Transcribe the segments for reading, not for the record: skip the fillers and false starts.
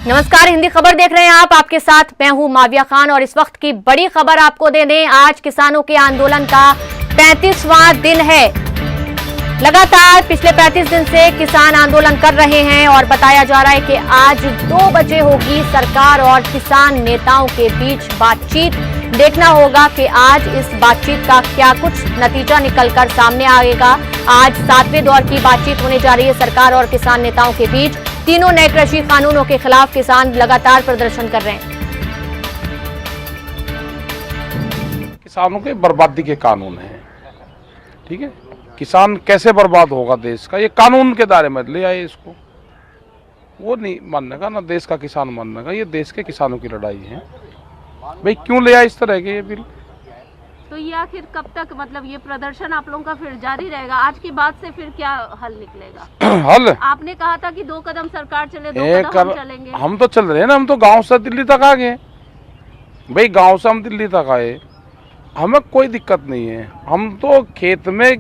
नमस्कार, हिंदी खबर देख रहे हैं आप। आपके साथ मैं हूं माविया खान और इस वक्त की बड़ी खबर आपको दे दें। आज किसानों के आंदोलन का 35वां दिन है। लगातार पिछले 35 दिन से किसान आंदोलन कर रहे हैं और बताया जा रहा है कि आज 2 बजे होगी सरकार और किसान नेताओं के बीच बातचीत। देखना होगा कि आज इस बातचीत का क्या कुछ नतीजा निकलकर सामने आएगा। आज 7वें दौर की बातचीत होने जा रही है सरकार और किसान नेताओं के बीच। तीनों नए कृषि कानूनों के खिलाफ किसान लगातार प्रदर्शन कर रहे हैं। किसानों के बर्बादी के कानून हैं, ठीक है। किसान कैसे बर्बाद होगा देश का, ये कानून के दायरे में ले आए इसको। वो नहीं मानने का, ना देश का किसान मानने का। ये देश के किसानों की लड़ाई है भाई। क्यों ले आए इस तरह के ये बिल? तो ये आखिर कब तक, मतलब ये प्रदर्शन आप लोगों का फिर जारी रहेगा? आज के बाद से फिर क्या हल निकलेगा? हल आपने कहा था कि 2 कदम सरकार चले, 2 कदम हम चलेंगे। हम तो चल रहे हैं ना, हम तो गांव से दिल्ली तक आ गए भाई। गांव से हम दिल्ली तक आए, हमें कोई दिक्कत नहीं है। हम तो खेत में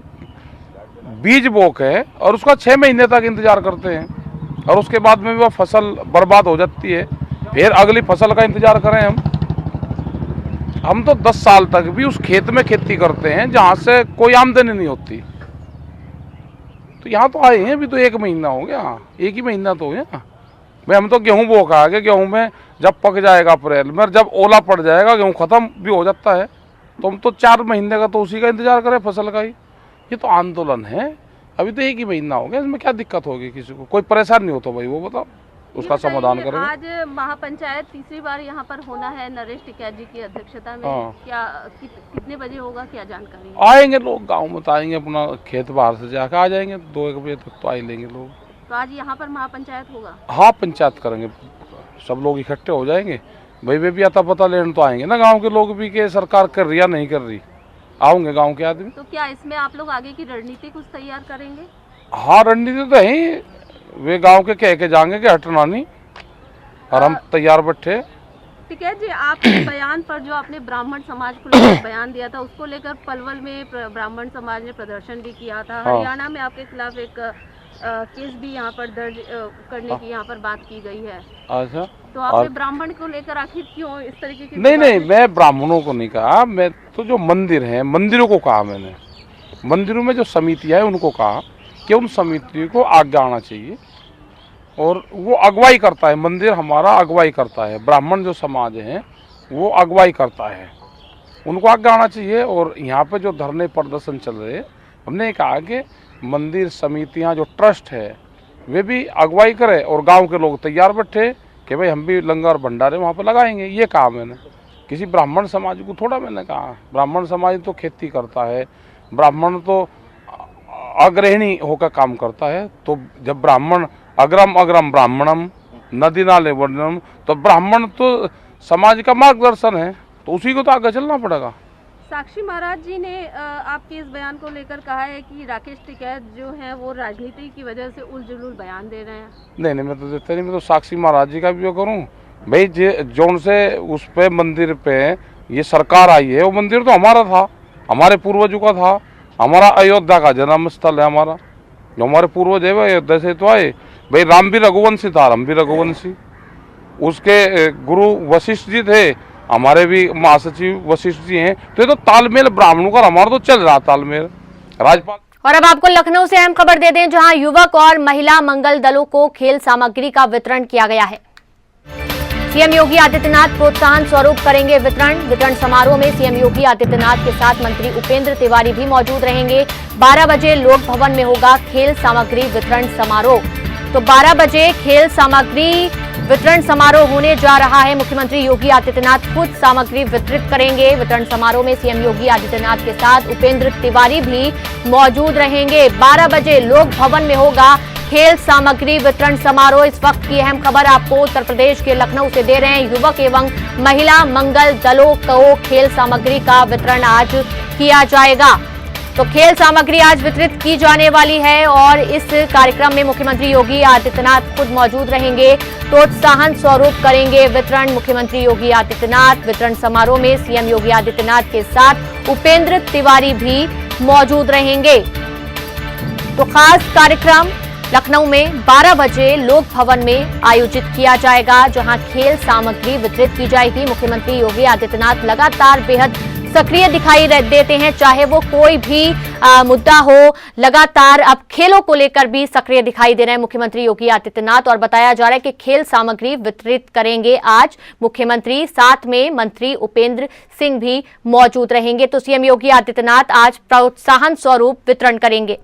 बीज बोक है और उसका 6 महीने तक इंतजार करते हैं और उसके बाद में वो फसल बर्बाद हो जाती है। फिर अगली फसल का इंतजार करें हम तो 10 साल तक भी उस खेत में खेती करते हैं जहाँ से कोई आमदनी नहीं होती। तो यहाँ तो आए हैं, अभी तो 1 महीना हो गया, 1 ही महीना तो हो गया भाई। हम तो गेहूँ बो के आ गए। गेहूँ में जब पक जाएगा अप्रैल में, जब ओला पड़ जाएगा, गेहूँ खत्म भी हो जाता है, तो हम तो 4 महीने का तो उसी का इंतजार करें फसल का ही। ये तो आंदोलन है, अभी तो 1 ही महीना हो गया। इसमें क्या दिक्कत होगी? किसी को कोई परेशान नहीं होता भाई, वो बताओ, उसका समाधान करें। आज महापंचायत तीसरी बार यहाँ पर होना है नरेश टिकैत जी की अध्यक्षता में। क्या कितने बजे होगा, क्या जानकारी? आएंगे लोग, गांव में तो आएंगे, अपना खेत बाहर से जाकर आ जाएंगे। 2-1 बजे तक तो आ ही लेंगे लोग। तो आज यहाँ पर महापंचायत होगा? हाँ, पंचायत करेंगे, सब लोग इकट्ठे हो जाएंगे भाई। वे भी आता पता लेने तो आएंगे ना, गाँव के लोग भी कि सरकार कर रही या नहीं कर रही। आओगे गाँव के आदमी। तो क्या इसमें आप लोग आगे की रणनीति कुछ तैयार करेंगे? हाँ, रणनीति तो है। वे गांव के कह के जाएंगे कि हटना नहीं, और हम तैयार बैठे। टिकैत जी, आपके बयान पर जो आपने ब्राह्मण समाज को लेकर बयान दिया था, उसको लेकर पलवल में ब्राह्मण समाज ने प्रदर्शन भी किया था। हरियाणा में आपके खिलाफ एक केस भी यहाँ पर दर्ज करने की यहाँ पर बात की गई है। अच्छा, तो आपने ब्राह्मण को लेकर आखिर क्यों इस तरीके की? नहीं, मैं ब्राह्मणों को नहीं कहा। मैं तो जो मंदिर है, मंदिरों को कहा मैंने। मंदिरों में जो समितियाँ है उनको कहा कि उन समितियों को आगे आना चाहिए, और वो अगुवाई करता है। मंदिर हमारा अगुवाई करता है, ब्राह्मण जो समाज है वो अगुवाई करता है, उनको आगे आना चाहिए। और यहाँ पे जो धरने प्रदर्शन चल रहे हैं, हमने कहा कि मंदिर समितियाँ जो ट्रस्ट है वे भी अगुवाई करे, और गांव के लोग तैयार बैठे कि भाई हम भी लंगर भंडारे वहाँ पर लगाएंगे। ये कहा मैंने। किसी ब्राह्मण समाज को थोड़ा मैंने कहा। ब्राह्मण समाज तो खेती करता है, ब्राह्मण तो अग्रहिणी होकर काम करता है। तो जब ब्राह्मण अग्रम अग्रम ब्राह्मणम नदी नाले वर्णनम, तो ब्राह्मण तो समाज का मार्गदर्शन है, तो उसी को तो आगे चलना पड़ेगा। साक्षी महाराज जी ने आपके इस बयान को लेकर कहा है कि राकेश टिकैत जो है वो राजनीति की वजह से उलझुल बयान दे रहे हैं। नहीं, मैं तो देता नहीं। मैं तो साक्षी महाराज जी का भी करूँ भाई। जोन से उस पे मंदिर पे ये सरकार आई है, वो मंदिर तो हमारा था, हमारे पूर्वजों का था। हमारा अयोध्या का जन्म स्थल है। हमारा जो हमारे पूर्वज है वो अयोध्या से तो आए भाई। राम भी रघुवंशी था, हम भी रघुवंशी। उसके गुरु वशिष्ठ जी थे, हमारे भी महासचिव वशिष्ठ जी हैं। तो ये तो तालमेल ब्राह्मणों का हमारा तो चल रहा तालमेल राजपाल। और अब आपको लखनऊ से अहम खबर दे दें, जहां युवक और महिला मंगल दलों को खेल सामग्री का वितरण किया गया है। सीएम योगी आदित्यनाथ प्रोत्साहन स्वरूप करेंगे वितरण समारोह में सीएम योगी आदित्यनाथ के साथ मंत्री उपेंद्र तिवारी भी मौजूद रहेंगे। 12 बजे लोक भवन में होगा खेल सामग्री वितरण समारोह। तो 12 बजे खेल सामग्री वितरण समारोह होने जा रहा है। मुख्यमंत्री योगी आदित्यनाथ खुद सामग्री वितरित करेंगे। वितरण समारोह में सीएम योगी आदित्यनाथ के साथ उपेंद्र तिवारी भी मौजूद रहेंगे। 12 बजे लोक भवन में होगा खेल सामग्री वितरण समारोह। इस वक्त की अहम खबर आपको उत्तर प्रदेश के लखनऊ से दे रहे हैं। युवक एवं महिला मंगल दलों को खेल सामग्री का वितरण आज किया जाएगा। तो खेल सामग्री आज वितरित की जाने वाली है और इस कार्यक्रम में मुख्यमंत्री योगी आदित्यनाथ खुद मौजूद रहेंगे। प्रोत्साहन स्वरूप करेंगे वितरण मुख्यमंत्री योगी आदित्यनाथ। वितरण समारोह में सीएम योगी आदित्यनाथ के साथ उपेंद्र तिवारी भी मौजूद रहेंगे। तो खास कार्यक्रम लखनऊ में 12 बजे लोक भवन में आयोजित किया जाएगा, जहां खेल सामग्री वितरित की जाएगी। मुख्यमंत्री योगी आदित्यनाथ लगातार बेहद सक्रिय दिखाई देते हैं, चाहे वो कोई भी मुद्दा हो, लगातार अब खेलों को लेकर भी सक्रिय दिखाई दे रहे हैं मुख्यमंत्री योगी आदित्यनाथ। और बताया जा रहा है कि खेल सामग्री वितरित करेंगे आज मुख्यमंत्री, साथ में मंत्री उपेंद्र सिंह भी मौजूद रहेंगे। तो सीएम योगी आदित्यनाथ आज प्रोत्साहन स्वरूप वितरण करेंगे।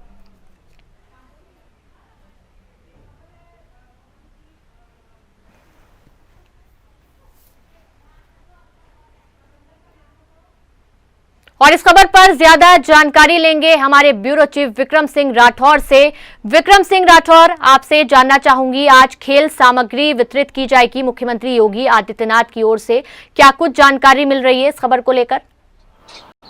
और इस खबर पर ज्यादा जानकारी लेंगे हमारे ब्यूरो चीफ विक्रम सिंह राठौर से। विक्रम सिंह राठौर, आपसे जानना चाहूंगी, आज खेल सामग्री वितरित की जाएगी मुख्यमंत्री योगी आदित्यनाथ की ओर से, क्या कुछ जानकारी मिल रही है इस खबर को लेकर?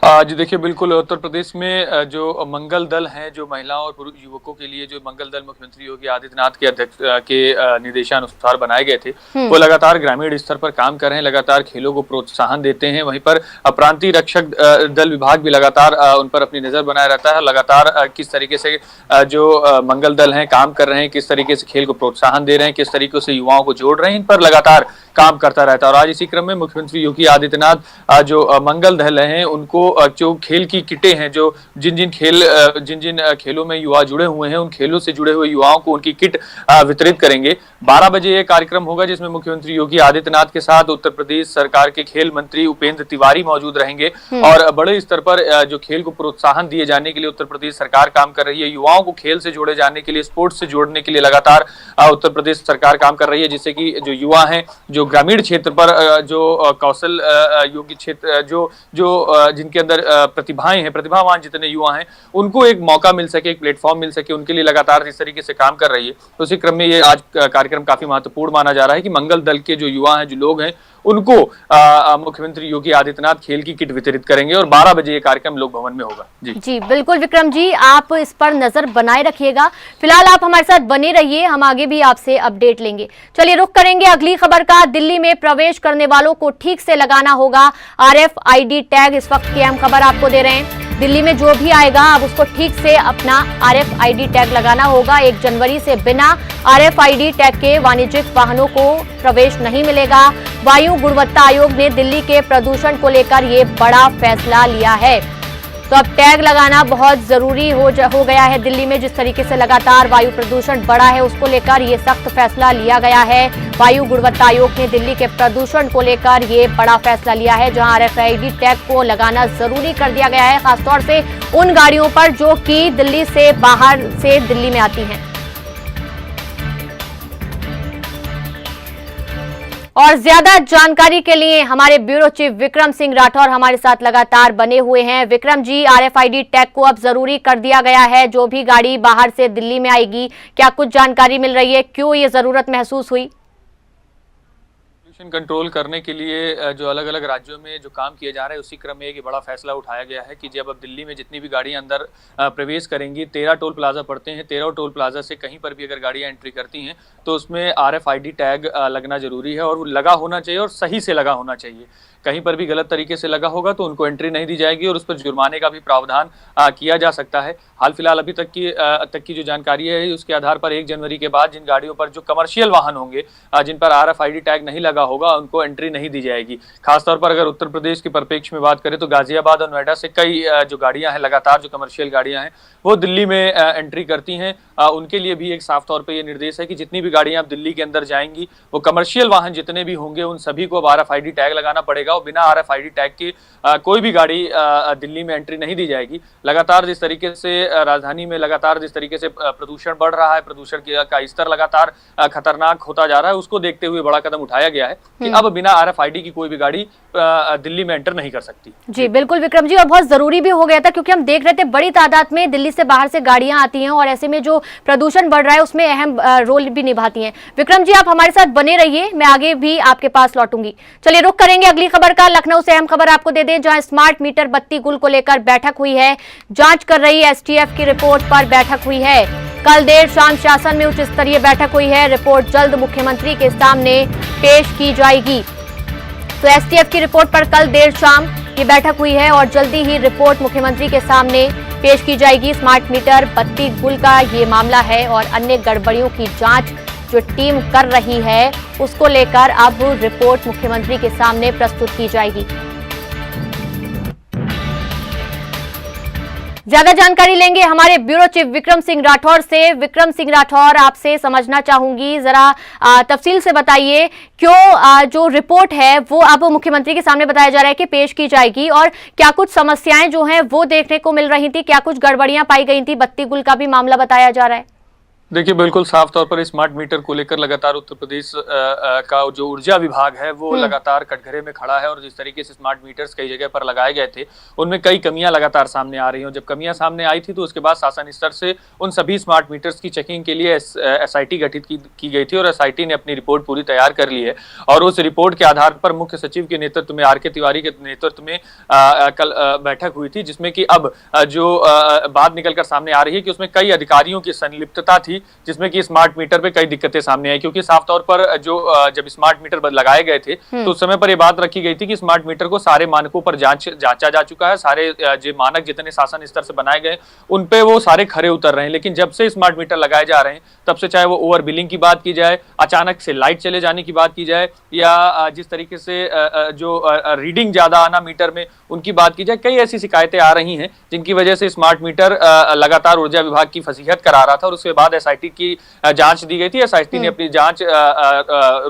जी देखिए, बिल्कुल उत्तर प्रदेश में जो मंगल दल हैं, जो महिलाओं और पुरुष युवकों के लिए जो मंगल दल मुख्यमंत्री योगी आदित्यनाथ के अध्यक्ष के निर्देशानुसार बनाए गए थे, वो लगातार ग्रामीण स्तर पर काम कर रहे हैं, लगातार खेलों को प्रोत्साहन देते हैं। वहीं पर प्रांतीय रक्षक दल विभाग भी लगातार उन पर अपनी नजर बनाए रहता है, लगातार किस तरीके से जो मंगल दल हैं काम कर रहे हैं, किस तरीके से खेल को प्रोत्साहन दे रहे हैं, किस तरीके से युवाओं को जोड़ रहे हैं, इन पर लगातार काम करता रहता है। और आज इसी क्रम में मुख्यमंत्री योगी आदित्यनाथ जो मंगल दल हैं उनको जो खेल की किटें हैं, जो जिन जिन खेलों में युवा जुड़े हुए हैं, उन खेलों से जुड़े हुए युवाओं को उनकी किट वितरित करेंगे। 12 बजे ये कार्यक्रम होगा, जिसमें मुख्यमंत्री योगी आदित्यनाथ के साथ उत्तर प्रदेश सरकार के खेल मंत्री उपेंद्र तिवारी मौजूद रहेंगे। और बड़े स्तर पर जो खेल को प्रोत्साहन दिए जाने के लिए उत्तर प्रदेश सरकार काम कर रही है, युवाओं को खेल से जोड़े जाने के लिए, स्पोर्ट्स से जोड़ने के लिए लगातार उत्तर प्रदेश सरकार काम कर रही है, जिससे कि जो युवा हैं, जो ग्रामीण क्षेत्र पर जो कौशल योग्य क्षेत्र जो जिनके अंदर प्रतिभाएं हैं, प्रतिभावान जितने युवा हैं, उनको एक मौका मिल सके, एक प्लेटफॉर्म मिल सके, उनके लिए लगातार इस तरीके से काम कर रही है। तो उसी क्रम में ये आज कार्यक्रम काफी महत्वपूर्ण माना जा रहा है कि मंगल दल के जो युवा हैं, जो लोग हैं, उनको मुख्यमंत्री योगी आदित्यनाथ खेल की किट वितरित करेंगे। और 12 बजे ये कार्यक्रम लोक भवन में होगा। जी बिल्कुल विक्रम जी, आप इस पर नजर बनाए रखिएगा। फिलहाल आप हमारे साथ बने रहिए, हम आगे भी आपसे अपडेट लेंगे। चलिए रुख करेंगे अगली खबर का। दिल्ली में प्रवेश करने वालों को ठीक से लगाना होगा RFID टैग, इस वक्त की अहम खबर आपको दे रहे हैं। दिल्ली में जो भी आएगा अब उसको ठीक से अपना RFID टैग लगाना होगा। 1 जनवरी से बिना RFID टैग के वाणिज्यिक वाहनों को प्रवेश नहीं मिलेगा। वायु गुणवत्ता आयोग ने दिल्ली के प्रदूषण को लेकर ये बड़ा फैसला लिया है। तो अब टैग लगाना बहुत जरूरी हो गया है दिल्ली में। जिस तरीके से लगातार वायु प्रदूषण बढ़ा है, उसको लेकर ये सख्त फैसला लिया गया है। वायु गुणवत्ता आयोग ने दिल्ली के प्रदूषण को लेकर ये बड़ा फैसला लिया है, जहां RFID टैग को लगाना जरूरी कर दिया गया है, खासतौर से उन गाड़ियों पर जो कि दिल्ली से बाहर से दिल्ली में आती हैं। और ज्यादा जानकारी के लिए हमारे ब्यूरो चीफ विक्रम सिंह राठौर हमारे साथ लगातार बने हुए हैं। विक्रम जी, RFID टैग को अब जरूरी कर दिया गया है, जो भी गाड़ी बाहर से दिल्ली में आएगी, क्या कुछ जानकारी मिल रही है, क्यों ये जरूरत महसूस हुई? कंट्रोल करने के लिए जो अलग अलग राज्यों में जो काम किया जा रहा है, उसी क्रम में एक बड़ा फैसला उठाया गया है कि जब अब दिल्ली में जितनी भी गाड़ियां अंदर प्रवेश करेंगी, 13 टोल प्लाजा पड़ते हैं, 13 टोल प्लाजा से कहीं पर भी अगर गाड़ियां एंट्री करती हैं तो उसमें RFID टैग लगना जरूरी है, और वो लगा होना चाहिए और सही से लगा होना चाहिए। कहीं पर भी गलत तरीके से लगा होगा तो उनको एंट्री नहीं दी जाएगी और उस पर जुर्माने का भी प्रावधान किया जा सकता है। हाल फिलहाल अभी तक की जो जानकारी है, उसके आधार पर 1 जनवरी के बाद जिन गाड़ियों पर जो कमर्शियल वाहन होंगे, जिन पर RFID टैग नहीं लगा होगा, उनको एंट्री नहीं दी जाएगी। खासतौर पर अगर उत्तर प्रदेश के परिप्रेक्ष्य में बात करें तो गाजियाबाद और नोएडा से कई जो गाड़ियां हैं, लगातार जो कमर्शियल गाड़ियां हैं, वो दिल्ली में एंट्री करती हैं। उनके लिए भी एक साफ तौर पर यह निर्देश है कि जितनी भी गाड़ियां दिल्ली के अंदर जाएंगी, वो कमर्शियल वाहन जितने भी होंगे, उन सभी को अब RFID टैग लगाना पड़ेगा और बिना RFID टैग के कोई भी गाड़ी दिल्ली में एंट्री नहीं दी जाएगी। लगातार जिस तरीके से राजधानी में लगातार जिस तरीके से प्रदूषण बढ़ रहा है, प्रदूषण का स्तर लगातार खतरनाक होता जा रहा है, उसको देखते हुए बड़ा कदम उठाया गया है कि अब बिना RFID की कोई भी गाड़ी दिल्ली में एंटर नहीं कर सकती। जी बिल्कुल विक्रम जी, और बहुत जरूरी भी हो गया था, क्योंकि हम देख रहे थे बड़ी तादाद में दिल्ली से बाहर से गाड़ियां आती हैं और ऐसे में जो प्रदूषण बढ़ रहा है उसमें अहम रोल भी निभाती हैं। विक्रम जी, आप हमारे साथ बने रहिए, मैं आगे भी आपके पास लौटूंगी। चलिए रुख करेंगे अगली खबर का। लखनऊ से अहम खबर आपको दे दें, जहां स्मार्ट मीटर बत्ती गुल को लेकर बैठक हुई है। जांच कर रही STF की रिपोर्ट पर बैठक हुई है। कल देर शाम शासन में उच्च स्तरीय बैठक हुई है। रिपोर्ट जल्द मुख्यमंत्री के सामने पेश की जाएगी। तो STF की रिपोर्ट पर कल देर शाम ये बैठक हुई है और जल्दी ही रिपोर्ट मुख्यमंत्री के सामने पेश की जाएगी। स्मार्ट मीटर, बत्ती गुल का ये मामला है और अन्य गड़बड़ियों की जांच जो टीम कर रही है उसको लेकर अब रिपोर्ट मुख्यमंत्री के सामने प्रस्तुत की जाएगी। ज्यादा जानकारी लेंगे हमारे ब्यूरो चीफ विक्रम सिंह राठौर से। विक्रम सिंह राठौर, आपसे समझना चाहूंगी, जरा तफसील से बताइए क्यों जो रिपोर्ट है वो अब मुख्यमंत्री के सामने बताया जा रहा है कि पेश की जाएगी, और क्या कुछ समस्याएं जो हैं वो देखने को मिल रही थी, क्या कुछ गड़बड़ियां पाई गई थी? बत्ती गुल का भी मामला बताया जा रहा है। देखिए, बिल्कुल साफ तौर पर स्मार्ट मीटर को लेकर लगातार उत्तर प्रदेश का जो ऊर्जा विभाग है वो लगातार कटघरे में खड़ा है, और जिस तरीके से स्मार्ट मीटर्स कई जगह पर लगाए गए थे उनमें कई कमियां लगातार सामने आ रही हैं। जब कमियां सामने आई थी तो उसके बाद शासन स्तर से उन सभी स्मार्ट मीटर्स की चेकिंग के लिए SIT गठित की गई थी, और SIT ने अपनी रिपोर्ट पूरी तैयार कर ली है। और उस रिपोर्ट के आधार पर मुख्य सचिव के नेतृत्व में, RK तिवारी के नेतृत्व में कल बैठक हुई थी, जिसमें कि अब जो बात निकलकर सामने आ रही है कि उसमें कई अधिकारियों की संलिप्तता थी, जिसमें कि स्मार्ट मीटर पे कई दिक्कतें सामने आई। क्योंकि साफ तौर पर जो जब स्मार्ट मीटर लगाए गए थे तो उस समय पर यह बात रखी गई थी कि स्मार्ट मीटर को सारे मानकों पर जांचा जा चुका है, सारे जो मानक जितने शासन स्तर से बनाए गए उन पे वो सारे खरे उतर रहे हैं। लेकिन जब से स्मार्ट मीटर लगाए जा रहे हैं तब से, चाहे वो ओवर बिलिंग की बात की जाए, अचानक से लाइट चले जाने की बात की जाए, या जिस तरीके से जो रीडिंग ज्यादा आना मीटर में उनकी बात की जाए, कई ऐसी शिकायतें आ रही हैं जिनकी वजह से स्मार्ट मीटर लगातार ऊर्जा विभाग की फसीहत करा रहा था, और उसके बाद SIT की जांच दी गई थी। SIT ने अपनी जांच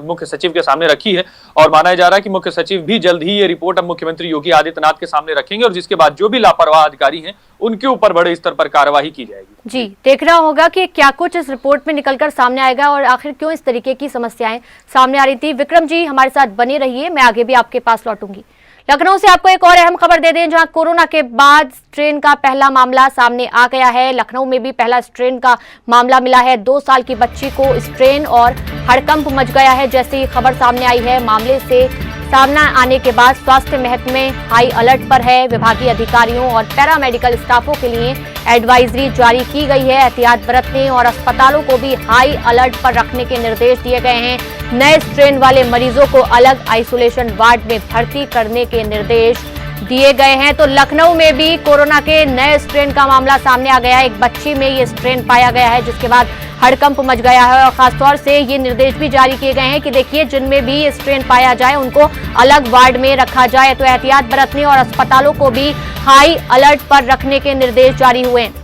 मुख्य सचिव के सामने रखी है, और माना जा रहा है कि मुख्य सचिव भी जल्द ही ये रिपोर्ट अब मुख्यमंत्री योगी आदित्यनाथ के सामने रखेंगे, और जिसके बाद जो भी लापरवाह अधिकारी हैं उनके ऊपर बड़े स्तर पर कार्रवाई की जाएगी। जी, देखना होगा कि क्या कुछ इस रिपोर्ट में निकलकर सामने आएगा और आखिर क्यों इस तरीके की समस्याएं सामने आ रही थी। विक्रम जी, हमारे साथ बने रहिए, मैं आगे भी आपके पास लौटूंगी। लखनऊ से आपको एक और अहम खबर दे दें, जहां कोरोना के बाद स्ट्रेन का पहला मामला सामने आ गया है। लखनऊ में भी पहला स्ट्रेन का मामला मिला है। 2 साल की बच्ची को स्ट्रेन और हड़कंप मच गया है। जैसे ही खबर सामने आई है, मामले से सामना आने के बाद स्वास्थ्य महकमे हाई अलर्ट पर है। विभागीय अधिकारियों और पैरामेडिकल स्टाफों के लिए एडवाइजरी जारी की गई है। एहतियात बरतने और अस्पतालों को भी हाई अलर्ट पर रखने के निर्देश दिए गए हैं। नए स्ट्रेन वाले मरीजों को अलग आइसोलेशन वार्ड में भर्ती करने के निर्देश दिए गए हैं। तो लखनऊ में भी कोरोना के नए स्ट्रेन का मामला सामने आ गया है। एक बच्ची में ये स्ट्रेन पाया गया है, जिसके बाद हड़कंप मच गया है, और खासतौर से ये निर्देश भी जारी किए गए हैं कि देखिए, जिनमें भी ये स्ट्रेन पाया जाए उनको अलग वार्ड में रखा जाए। तो एहतियात बरतने और अस्पतालों को भी हाई अलर्ट पर रखने के निर्देश जारी हुए हैं।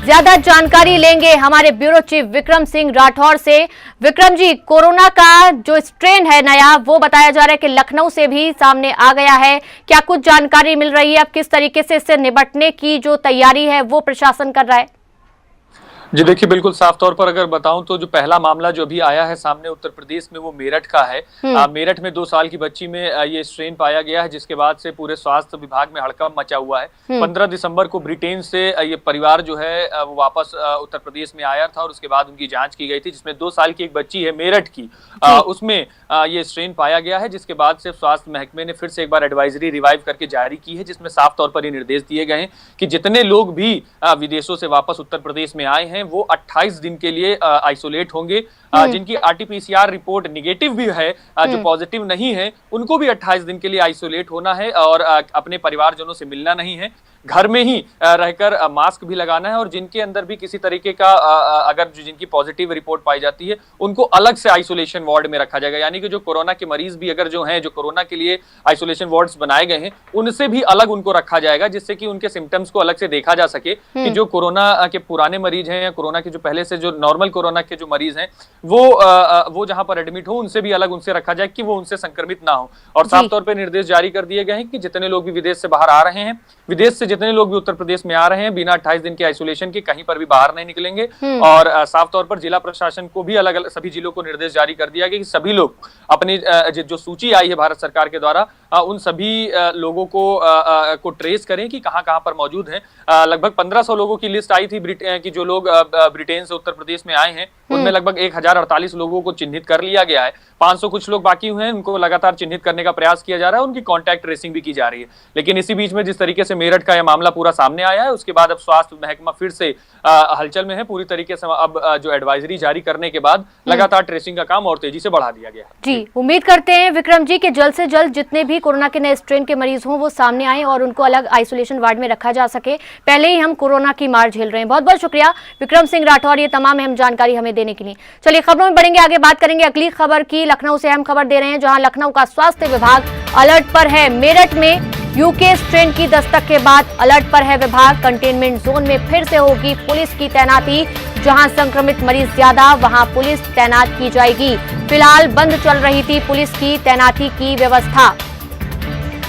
ज्यादा जानकारी लेंगे हमारे ब्यूरो चीफ विक्रम सिंह राठौर से। विक्रम जी, कोरोना का जो स्ट्रेन है नया, वो बताया जा रहा है कि लखनऊ से भी सामने आ गया है। क्या कुछ जानकारी मिल रही है? अब किस तरीके से इससे निपटने की जो तैयारी है वो प्रशासन कर रहा है? जी देखिए, बिल्कुल साफ तौर पर अगर बताऊं तो जो पहला मामला जो भी आया है सामने उत्तर प्रदेश में, वो मेरठ का है। मेरठ में 2 साल की बच्ची में ये स्ट्रेन पाया गया है, जिसके बाद से पूरे स्वास्थ्य विभाग में हड़कंप मचा हुआ है। 15 दिसंबर को ब्रिटेन से ये परिवार जो है वो वापस उत्तर प्रदेश में आया था, और उसके बाद उनकी जांच की गई थी, जिसमें 2 साल की एक बच्ची है मेरठ की, उसमें ये स्ट्रेन पाया गया है। जिसके बाद से स्वास्थ्य महकमे ने फिर से एक बार एडवाइजरी रिवाइव करके जारी की है, जिसमें साफ तौर पर ये निर्देश दिए गए हैं कि जितने लोग भी विदेशों से वापस उत्तर प्रदेश में आए हैं वो 28 दिन के लिए आइसोलेट होंगे। जिनकी RT-PCR रिपोर्ट निगेटिव भी है, जो पॉजिटिव नहीं है, उनको भी 28 दिन के लिए आइसोलेट होना है, और अपने परिवारजनों से मिलना नहीं है। घर में ही रहकर मास्क भी लगाना है, और जिनके अंदर भी किसी तरीके का अगर जिनकी पॉजिटिव रिपोर्ट पाई जाती है उनको अलग से आइसोलेशन वार्ड में रखा जाएगा। यानी कि जो कोरोना के मरीज भी अगर जो हैं, जो कोरोना के लिए आइसोलेशन वार्ड्स बनाए गए हैं, उनसे भी अलग उनको रखा जाएगा, जिससे कि उनके सिम्टम्स को अलग से देखा जा सके कि जो कोरोना के पुराने मरीज हैं या कोरोना के जो पहले से जो नॉर्मल कोरोना के जो मरीज हैं वो जहां पर एडमिट हो उनसे भी अलग उनसे रखा जाए कि वो उनसे संक्रमित ना हो। और साफ तौर पर निर्देश जारी कर दिए गए हैं कि जितने लोग भी विदेश से बाहर आ रहे हैं, विदेश से जितने लोग भी उत्तर प्रदेश में आ रहे हैं, बिना 28 दिन के आइसोलेशन के कहीं पर भी बाहर नहीं निकलेंगे। और साफ तौर पर जिला प्रशासन को भी अलग अलग सभी जिलों को निर्देश जारी कर दिया गया कि सभी लोग अपनी जो सूची आई है भारत सरकार के द्वारा, उन सभी लोगों को ट्रेस करें कि कहां कहां पर मौजूद हैं। लगभग 1500 लोगों की लिस्ट आई थी कि जो लोग ब्रिटेन से उत्तर प्रदेश में आए हैं, उनमें लगभग 1048 लोगों को चिन्हित कर लिया गया है। 500 कुछ लोग बाकी हुए हैं, उनको लगातार चिन्हित करने का प्रयास किया जा रहा है, उनकी कॉन्टैक्ट ट्रेसिंग भी की जा रही है। लेकिन इसी बीच में जिस तरीके से मेरठ का यह मामला पूरा सामने आया है। उसके बाद अब स्वास्थ्य महकमा फिर से हलचल में है पूरी तरीके से। अब जो एडवाइजरी जारी करने के बाद लगातार ट्रेसिंग का काम और तेजी से बढ़ा दिया गया है। जी, उम्मीद करते हैं विक्रम जी कि जल्द से जल्द जितने भी कोरोना के नए स्ट्रेन के मरीज हों वो सामने आए और उनको अलग आइसोलेशन वार्ड में रखा जा सके। पहले ही हम कोरोना की मार झेल रहे हैं। बहुत बहुत शुक्रिया विक्रम सिंह राठौर, ये तमाम अहम जानकारी हमें देने के लिए। चलिए खबरों में बढ़ेंगे, आगे बात करेंगे अगली खबर की। लखनऊ से अहम खबर दे रहे हैं, जहां लखनऊ का स्वास्थ्य विभाग अलर्ट पर है। मेरठ में यूके स्ट्रेन की दस्तक के बाद अलर्ट पर है विभाग। कंटेनमेंट जोन में फिर से होगी पुलिस की तैनाती। जहां संक्रमित मरीज ज्यादा वहां पुलिस तैनात की जाएगी। फिलहाल बंद चल रही थी पुलिस की तैनाती की व्यवस्था।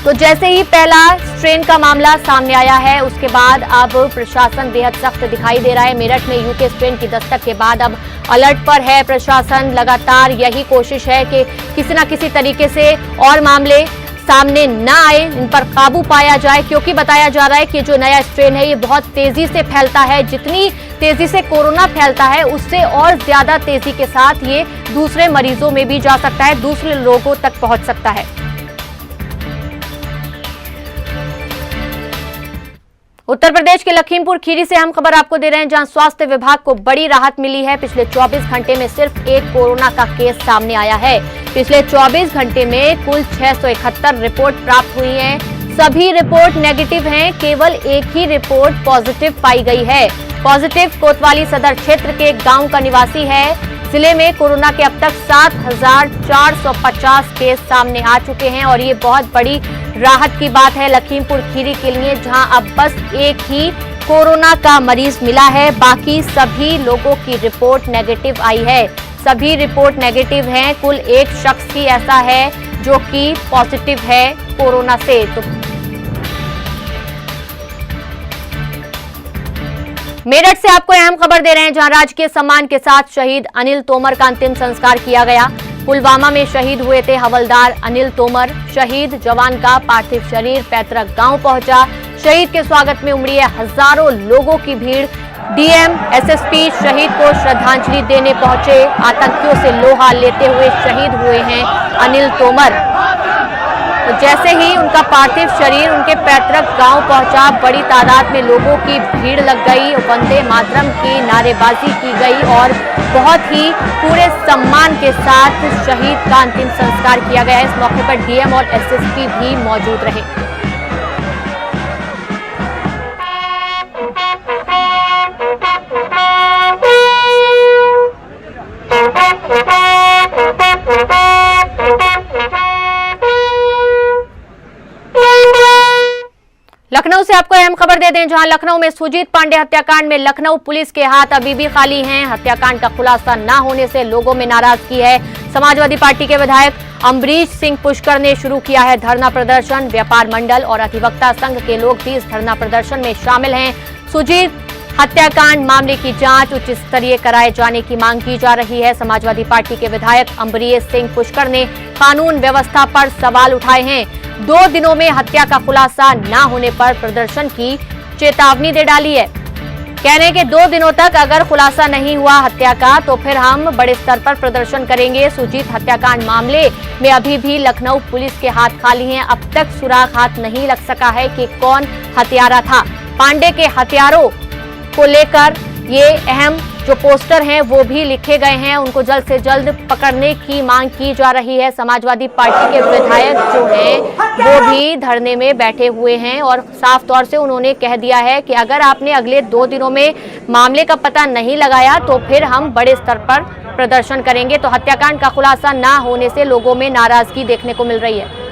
तो जैसे ही पहला स्ट्रेन का मामला सामने आया है उसके बाद अब प्रशासन बेहद सख्त दिखाई दे रहा है। मेरठ में यूके स्ट्रेन की दस्तक के बाद अब अलर्ट पर है प्रशासन। लगातार यही कोशिश है कि किसी न किसी तरीके से और मामले सामने न आए, इन पर काबू पाया जाए, क्योंकि बताया जा रहा है कि जो नया स्ट्रेन है ये बहुत तेजी से फैलता है। जितनी तेजी से कोरोना फैलता है उससे और ज्यादा तेजी के साथ ये दूसरे मरीजों में भी जा सकता है, दूसरे लोगों तक पहुंच सकता है। उत्तर प्रदेश के लखीमपुर खीरी से हम खबर आपको दे रहे हैं, जहां स्वास्थ्य विभाग को बड़ी राहत मिली है। पिछले 24 घंटे में सिर्फ एक कोरोना का केस सामने आया है। पिछले 24 घंटे में कुल 671 रिपोर्ट प्राप्त हुई हैं। सभी रिपोर्ट नेगेटिव हैं, केवल एक ही रिपोर्ट पॉजिटिव पाई गई है। पॉजिटिव कोतवाली सदर क्षेत्र के गांव का निवासी है। जिले में कोरोना के अब तक 7,450 केस सामने आ चुके हैं और ये बहुत बड़ी राहत की बात है लखीमपुर खीरी के लिए, जहां अब बस एक ही कोरोना का मरीज मिला है। बाकी सभी लोगों की रिपोर्ट नेगेटिव आई है। सभी रिपोर्ट नेगेटिव हैं। कुल एक शख्स ही ऐसा है जो कि पॉजिटिव है कोरोना से। तो मेरठ से आपको अहम खबर दे रहे हैं, जहां राजकीय सम्मान के साथ शहीद अनिल तोमर का अंतिम संस्कार किया गया। पुलवामा में शहीद हुए थे हवलदार अनिल तोमर। शहीद जवान का पार्थिव शरीर पैतृक गांव पहुंचा। शहीद के स्वागत में उमड़ी है हजारों लोगों की भीड़। डीएम, एसएसपी शहीद को श्रद्धांजलि देने पहुंचे। आतंकियों से लोहा लेते हुए शहीद हुए हैं अनिल तोमर। तो जैसे ही उनका पार्थिव शरीर उनके पैतृक गांव पहुंचा, बड़ी तादाद में लोगों की भीड़ लग गई। वंदे मातरम की नारेबाजी की गई और बहुत ही पूरे सम्मान के साथ शहीद का अंतिम संस्कार किया गया। इस मौके पर डीएम और एसएसपी भी मौजूद रहे। लखनऊ से आपको अहम खबर दे दें, जहां लखनऊ में सुजीत पांडे हत्याकांड में लखनऊ पुलिस के हाथ अभी भी खाली हैं। हत्याकांड का खुलासा न होने से लोगों में नाराजगी है। समाजवादी पार्टी के विधायक अम्बरीश सिंह पुष्कर ने शुरू किया है धरना प्रदर्शन। व्यापार मंडल और अधिवक्ता संघ के लोग भी इस धरना प्रदर्शन में शामिल हैं। सुजीत हत्याकांड मामले की जांच उच्च स्तरीय कराए जाने की मांग की जा रही है। समाजवादी पार्टी के विधायक अम्बरीश सिंह पुष्कर ने कानून व्यवस्था पर सवाल उठाए हैं। 2 दिनों में हत्या का खुलासा न होने पर प्रदर्शन की चेतावनी दे डाली है। कह रहे हैं कि 2 दिनों तक अगर खुलासा नहीं हुआ हत्या का तो फिर हम बड़े स्तर पर प्रदर्शन करेंगे। सुजीत हत्याकांड मामले में अभी भी लखनऊ पुलिस के हाथ खाली हैं। अब तक सुराग हाथ नहीं लग सका है कि कौन हत्यारा था। पांडे के हथियारों को लेकर ये अहम जो पोस्टर हैं वो भी लिखे गए हैं। उनको जल्द से जल्द पकड़ने की मांग की जा रही है। समाजवादी पार्टी के विधायक जो हैं वो भी धरने में बैठे हुए हैं और साफ तौर से उन्होंने कह दिया है कि अगर आपने अगले 2 दिनों में मामले का पता नहीं लगाया तो फिर हम बड़े स्तर पर प्रदर्शन करेंगे। तो हत्याकांड का खुलासा न होने से लोगों में नाराजगी देखने को मिल रही है।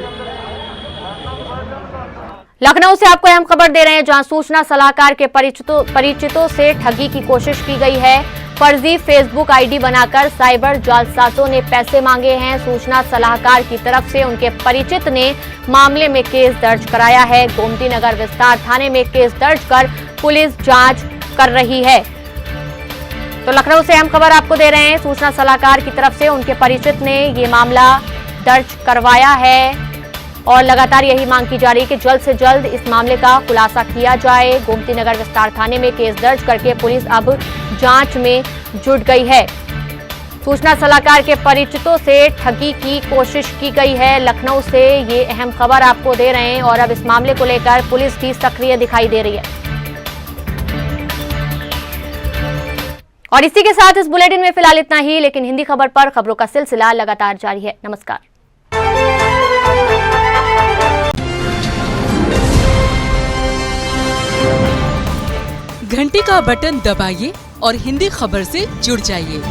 लखनऊ से आपको अहम खबर दे रहे हैं, जहां सूचना सलाहकार के परिचितों से ठगी की कोशिश की गई है। फर्जी फेसबुक आईडी बनाकर साइबर जालसाजों ने पैसे मांगे हैं। सूचना सलाहकार की तरफ से उनके परिचित ने मामले में केस दर्ज कराया है। गोमती नगर विस्तार थाने में केस दर्ज कर पुलिस जांच कर रही है। तो लखनऊ से अहम खबर आपको दे रहे हैं, सूचना सलाहकार की तरफ से उनके परिचित ने ये मामला दर्ज करवाया है और लगातार यही मांग की जा रही है कि जल्द से जल्द इस मामले का खुलासा किया जाए। गोमती नगर विस्तार थाने में केस दर्ज करके पुलिस अब जांच में जुट गई है। सूचना सलाहकार के परिचितों से ठगी की कोशिश की गई है। लखनऊ से ये अहम खबर आपको दे रहे हैं और अब इस मामले को लेकर पुलिस भी सक्रिय दिखाई दे रही है। और इसी के साथ इस बुलेटिन में फिलहाल इतना ही, लेकिन हिंदी खबर पर खबरों का सिलसिला लगातार जारी है। नमस्कार। घंटी का बटन दबाइए और हिंदी खबर से जुड़ जाइए।